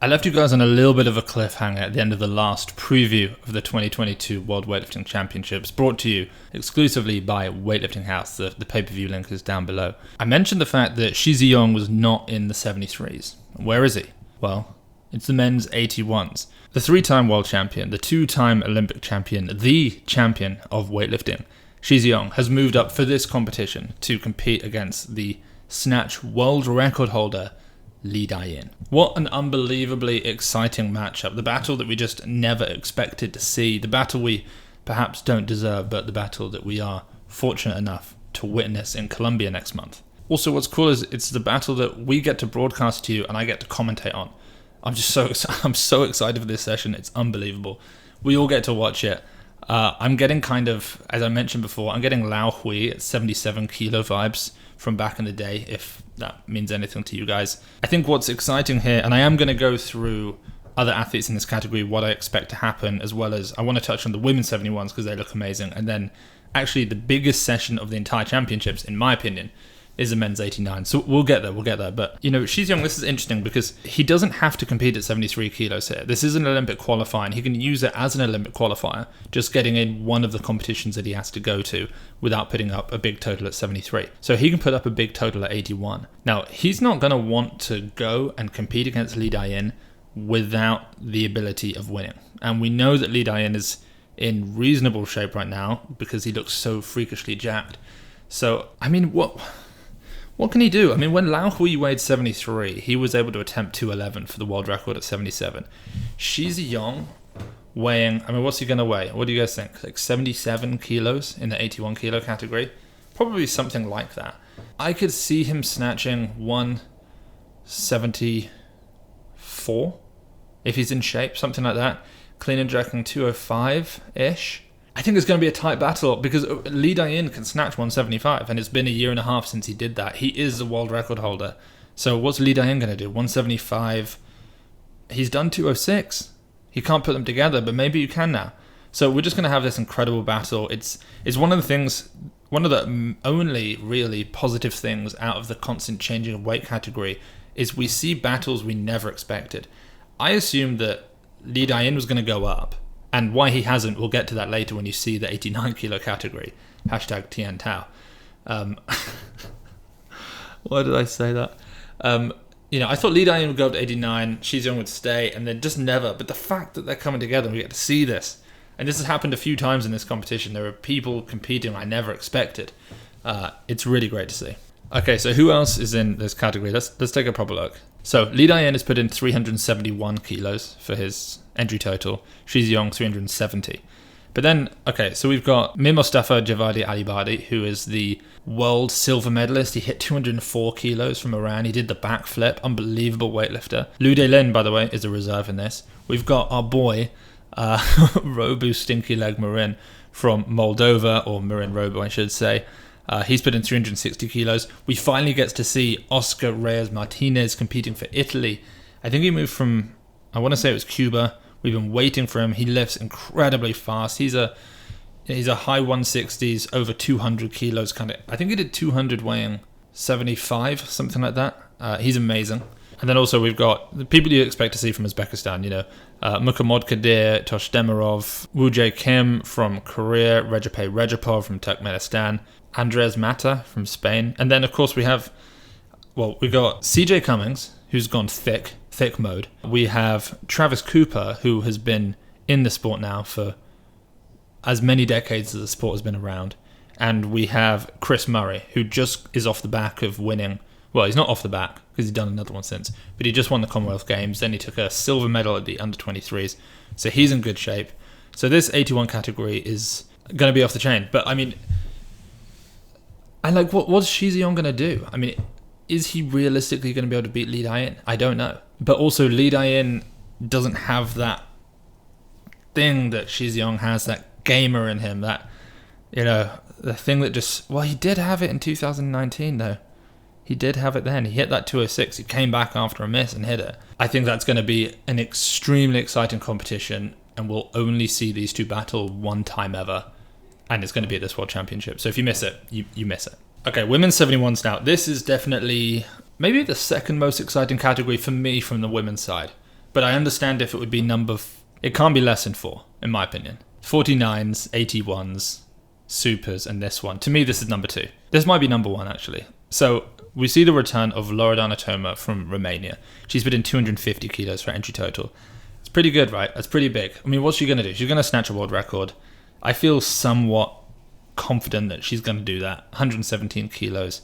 I left you guys on a little bit of a cliffhanger at the end of the last preview of the 2022 World Weightlifting Championships, brought to you exclusively by Weightlifting House. The pay-per-view link is down below. I mentioned the fact that Shi Zhiyong was not in the 73s. Where is he? Well, it's the men's 81s. The 3-time world champion, the 2-time Olympic champion, the champion of weightlifting, Shi Zhiyong, has moved up for this competition to compete against the Snatch world record holder, Dayin. What an unbelievably exciting matchup. The battle that we just never expected to see. The battle we perhaps don't deserve, but the battle that we are fortunate enough to witness in Colombia next month. Also, what's cool is it's the battle that we get to broadcast to you and I get to commentate on. I'm so excited for this session. It's unbelievable. We all get to watch it. I'm getting kind of, as I mentioned before, I'm getting Lao Hui at 77 kilo vibes from back in the day, if that means anything to you guys. I think what's exciting here, and I am going to go through other athletes in this category, what I expect to happen, as well as I want to touch on the women's 71s because they look amazing. And then actually the biggest session of the entire championships, in my opinion, is the men's 89. So we'll get there. But, Shi Zhiyong, this is interesting because he doesn't have to compete at 73 kilos here. This is an Olympic qualifier, and he can use it as an Olympic qualifier, just getting in one of the competitions that he has to go to without putting up a big total at 73. So he can put up a big total at 81. Now, he's not going to want to go and compete against Dayin without the ability of winning. And we know that Dayin is in reasonable shape right now because he looks so freakishly jacked. So, what can he do? When Lao Hui weighed 73, he was able to attempt 211 for the world record at 77. Shi Zhiyong weighing, what's he going to weigh? What do you guys think? Like 77 kilos in the 81 kilo category? Probably something like that. I could see him snatching 174 if he's in shape, something like that. Clean and jerking 205-ish. I think it's going to be a tight battle because Dayin can snatch 175 and it's been a year and a half since he did that. He is the world record holder. So what's Dayin going to do? 175. He's done 206. He can't put them together, but maybe you can now. So we're just going to have this incredible battle. It's one of the only really positive things out of the constant changing of weight category is we see battles we never expected. I assumed that Dayin was going to go up. And why he hasn't, we'll get to that later when you see the 89 kilo category. # Tian Tao. Why did I say that? I thought Dayin would go up to 89, Shi Zhiyong would stay, and then just never. But the fact that they're coming together and we get to see this, and this has happened a few times in this competition, there are people competing I never expected. It's really great to see. Okay, so who else is in this category? Let's take a proper look. So Dayin has put in 371 kilos for his entry total. Shi Zhiyong 370. But then, so we've got Mir Mostafa Javadi Alibadi, who is the world silver medalist. He hit 204 kilos from Iran. He did the backflip. Unbelievable weightlifter. Lu Delin, by the way, is a reserve in this. We've got our boy, Robu Stinky Leg Marin from Moldova, or Marin Robu, I should say. He's put in 360 kilos. We finally get to see Oscar Reyes Martinez competing for Italy. I think he moved from, I want to say it was Cuba. We've been waiting for him. He lifts incredibly fast. He's a high 160s, over 200 kilos kind of. I think he did 200 weighing 75, something like that. He's amazing. And then also we've got the people you expect to see from Uzbekistan, Muhammad Kadir, Tosh Demirov, Woo Jae Kim from Korea, Rejapay Rejapov from Turkmenistan, Andres Mata from Spain. And then, of course, we've got CJ Cummings, who's gone thick mode. We have Travis Cooper, who has been in the sport now for as many decades as the sport has been around. And we have Chris Murray, who just is off the back of winning. Well, he's not off the back because he's done another one since, but he just won the Commonwealth Games. Then he took a silver medal at the under-23s. So he's in good shape. So this 81 category is going to be off the chain. But what's Shi Zhiyong going to do? Is he realistically going to be able to beat Dayin? I don't know. But also, Dayin doesn't have that thing that Shi Zhiyong has, that gamer in him, that, the thing that just... Well, he did have it in 2019, though. He did have it then. He hit that 206. He came back after a miss and hit it. I think that's going to be an extremely exciting competition, and we'll only see these two battle one time ever. And it's going to be at this World Championship. So if you miss it, you miss it. Okay, women's 71s now. This is definitely maybe the second most exciting category for me from the women's side. But I understand if it would be it can't be less than 4, in my opinion. 49s, 81s, supers, and this one. To me, this is number 2. This might be number 1, actually. So we see the return of Loredana Toma from Romania. She's put in 250 kilos for entry total. It's pretty good, right? That's pretty big. I mean, what's she going to do? She's going to snatch a world record. I feel somewhat confident that she's going to do that. 117 kilos.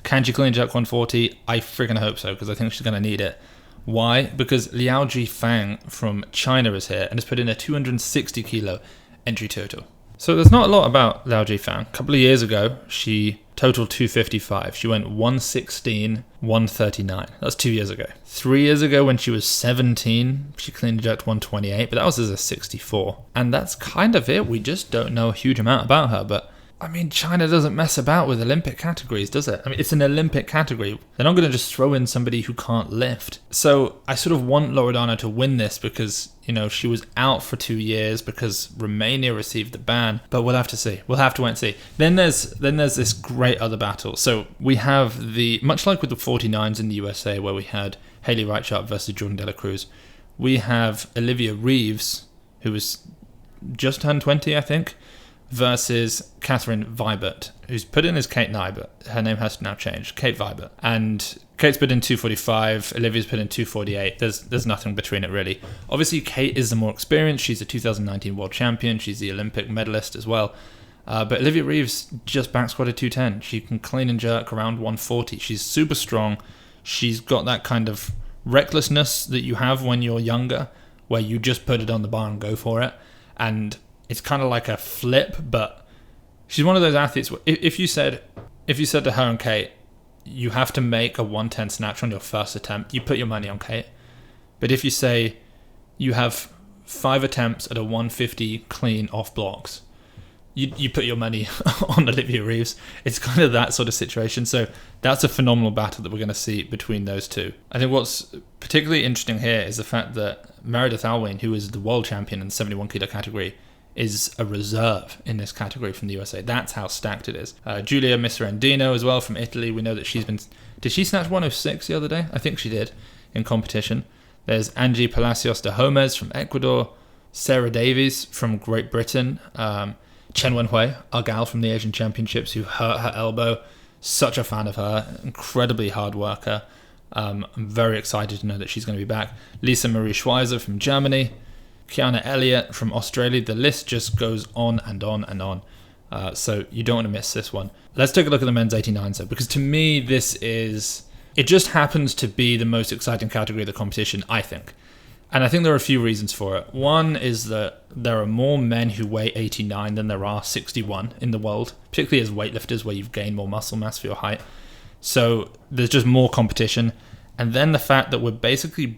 Can she clean jerk 140? I freaking hope so, because I think she's going to need it. Why? Because Liao Guifang from China is here and has put in a 260 kilo entry total. So there's not a lot about Liao Guifang. A couple of years ago, she totaled 255. She went 116, 139. That's 2 years ago. 3 years ago, when she was 17, she clean and jerked 128, but that was as a 64. And that's kind of it. We just don't know a huge amount about her, but I mean, China doesn't mess about with Olympic categories, does it? I mean, it's an Olympic category. They're not going to just throw in somebody who can't lift. So I sort of want Loredana to win this because, you know, she was out for 2 years because Romania received the ban. But we'll have to see. We'll have to wait and see. Then there's this great other battle. So we have much like with the 49s in the USA where we had Hayley Reichardt versus Jordan De La Cruz, we have Olivia Reeves, who was just turned 20, I think, versus Catherine Vibert, who's put in as Kate Nye, but her name has now changed, Kate Vibert. And Kate's put in 245, Olivia's put in 248. There's nothing between it, really. Obviously, Kate is the more experienced. She's a 2019 world champion. She's the Olympic medalist as well. But Olivia Reeves just back squatted 210. She can clean and jerk around 140. She's super strong. She's got that kind of recklessness that you have when you're younger, where you just put it on the bar and go for it. And it's kind of like a flip, but she's one of those athletes where if you said to her and Kate, you have to make a 110 snatch on your first attempt, you put your money on Kate. But if you say you have 5 attempts at a 150 clean off blocks, you put your money on Olivia Reeves. It's kind of that sort of situation. So that's a phenomenal battle that we're going to see between those two. I think what's particularly interesting here is the fact that Meredith Alwyn, who is the world champion in the 71 kilo category, is a reserve in this category from the USA. That's how stacked it is. Giulia Miserendino as well from Italy. We know that she's been... Did she snatch 106 the other day? I think she did in competition. There's Angie Palacios de Homez from Ecuador. Sarah Davies from Great Britain. Chen Wenhui, our gal from the Asian Championships who hurt her elbow. Such a fan of her. Incredibly hard worker. I'm very excited to know that she's going to be back. Lisa Marie Schweizer from Germany. Kiana Elliott from Australia. The list just goes on and on and on. So you don't want to miss this one. Let's take a look at the men's 89s though, because to me it just happens to be the most exciting category of the competition, I think. And I think there are a few reasons for it. One is that there are more men who weigh 89 than there are 61 in the world, particularly as weightlifters where you've gained more muscle mass for your height. So there's just more competition. And then the fact that we're basically...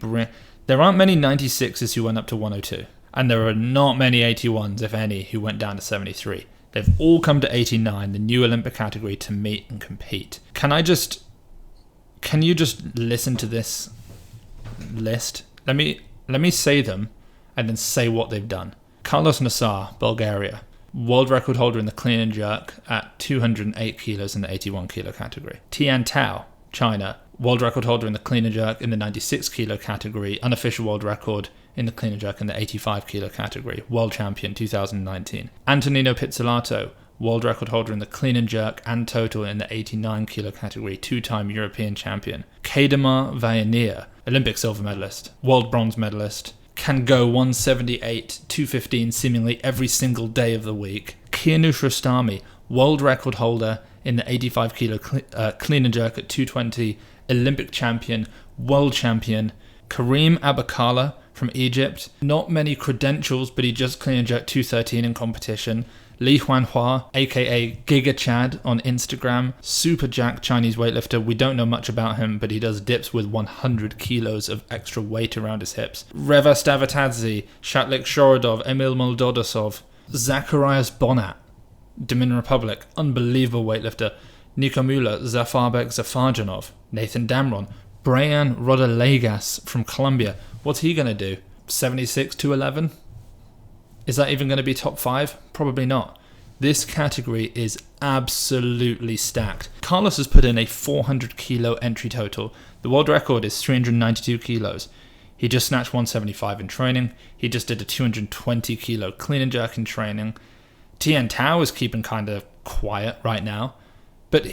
There aren't many 96s who went up to 102. And there are not many 81s, if any, who went down to 73. They've all come to 89, the new Olympic category, to meet and compete. Can you just listen to this list? Let me say them and then say what they've done. Karlos Nasar, Bulgaria. World record holder in the clean and jerk at 208 kilos in the 81 kilo category. Tian Tao, China. World record holder in the clean and jerk in the 96 kilo category. Unofficial world record in the clean and jerk in the 85 kilo category. World champion 2019. Antonino Pizzolato. World record holder in the clean and jerk and total in the 89 kilo category. 2-time European champion. Kedemar Vayanir. Olympic silver medalist. World bronze medalist. Can go 178, 215 seemingly every single day of the week. Kianoush Rostami. World record holder in the 85 kilo clean and jerk at 220. Olympic champion, world champion. Kareem Abakala from Egypt. Not many credentials, but he just clean and jerked 213 in competition. Li Huanhua, aka Giga Chad on Instagram. Super jack Chinese weightlifter. We don't know much about him, but he does dips with 100 kilos of extra weight around his hips. Reva Stavatadze, Shatlik Shorodov, Emil Moldodosov. Zacharias Bonat, Dominican Republic. Unbelievable weightlifter. Nico Muller, Zafarbek Zafarjanov, Nathan Damron, Brian Rodalegas from Colombia. What's he going to do? 76 to 11? Is that even going to be top 5? Probably not. This category is absolutely stacked. Karlos has put in a 400 kilo entry total. The world record is 392 kilos. He just snatched 175 in training. He just did a 220 kilo clean and jerk in training. Tian Tao is keeping kind of quiet right now. But,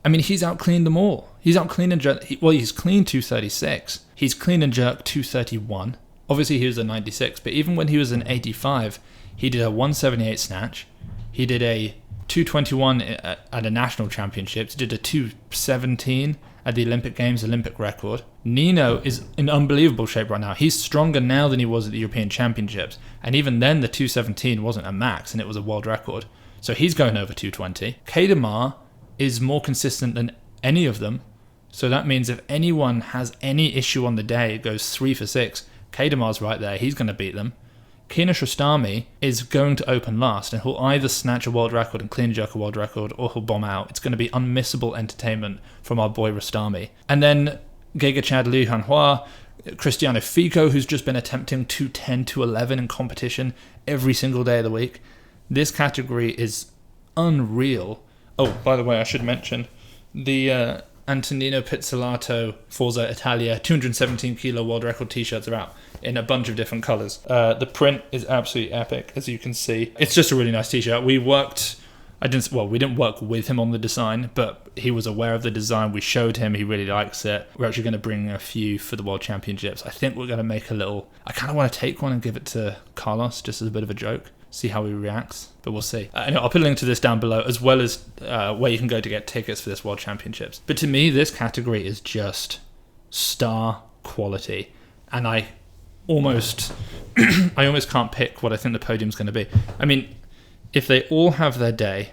I mean, he's out-cleaned them all. He's out-cleaned and jerked. He's clean 236. He's clean and jerk 231. Obviously, he was a 96. But even when he was an 85, he did a 178 snatch. He did a 221 at a national championships. He did a 217 at the Olympic Games, Olympic record. Nino is in unbelievable shape right now. He's stronger now than he was at the European Championships. And even then, the 217 wasn't a max, and it was a world record. So he's going over 220. Kadamar is more consistent than any of them. So that means if anyone has any issue on the day, it goes 3 for 6. Kadamar's right there. He's going to beat them. Kianoush Rostami is going to open last, and he'll either snatch a world record and clean jerk a world record, or he'll bomb out. It's going to be unmissable entertainment from our boy Rostami. And then Gegachad Liu Hanhua, Cristiano Fico, who's just been attempting 210, 211 in competition every single day of the week. This category is unreal. Oh, by the way, I should mention the Antonino Pizzolato Forza Italia 217 kilo world record t-shirts are out in a bunch of different colors. The print is absolutely epic, as you can see. It's just a really nice t-shirt. We didn't work with him on the design, but he was aware of the design. We showed him, he really likes it. We're actually going to bring a few for the World Championships. I think we're going to make I kind of want to take one and give it to Karlos, just as a bit of a joke. See how he reacts, but we'll see. Anyway, I'll put a link to this down below, as well as where you can go to get tickets for this World Championships. But to me, this category is just star quality, and I almost can't pick what I think the podium's going to be. I mean, if they all have their day,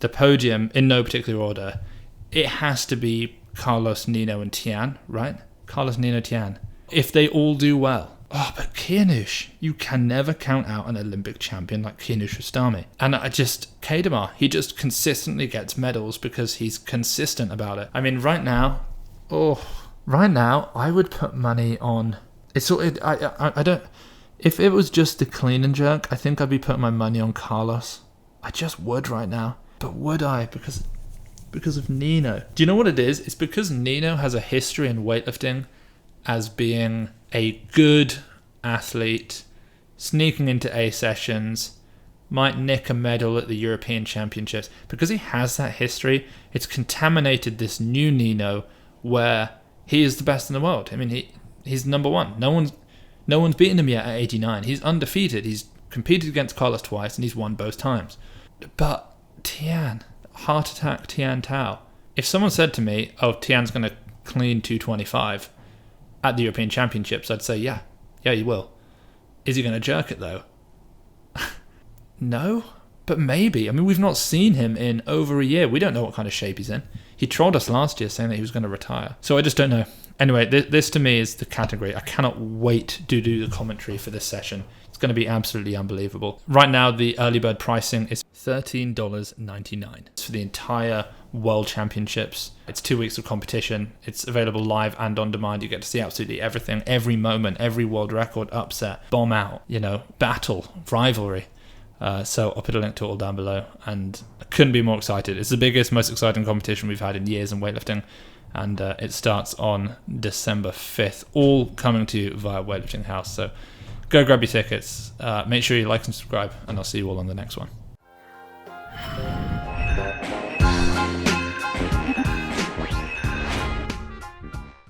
the podium, in no particular order, it has to be Karlos, Nino, and Tian, right? Karlos, Nino, Tian. If they all do well. Oh, but Kianoush, you can never count out an Olympic champion like Kianoush Rostami. And Kadamar, he just consistently gets medals because he's consistent about it. I mean, right now, I would put money on. I don't. If it was just the clean and jerk, I think I'd be putting my money on Karlos. I just would right now. But would I? Because of Nino. Do you know what it is? It's because Nino has a history in weightlifting as being a good athlete, sneaking into A sessions, might nick a medal at the European Championships. Because he has that history, it's contaminated this new Nino where he is the best in the world. I mean, he's number one. No one's beaten him yet at 89. He's undefeated. He's competed against Karlos twice and he's won both times. But heart attack Tian Tao. If someone said to me, oh, Tian's going to clean 225 at the European Championships, I'd say, yeah, he will. Is he going to jerk it, though? No, but maybe. I mean, we've not seen him in over a year. We don't know what kind of shape he's in. He trolled us last year saying that he was going to retire. So I just don't know. Anyway, this to me is the category. I cannot wait to do the commentary for this session. It's going to be absolutely unbelievable. Right now, the early bird pricing is $13.99. It's for the entire World Championships. It's 2 weeks of competition. It's available live and on demand. You get to see absolutely everything, every moment, every world record, upset, bomb out, battle, rivalry. So I'll put a link to it all down below, and I couldn't be more excited. It's the biggest, most exciting competition we've had in years in weightlifting, and it starts on December 5th, all coming to you via Weightlifting House. So go grab your tickets, make sure you like and subscribe, and I'll see you all on the next one.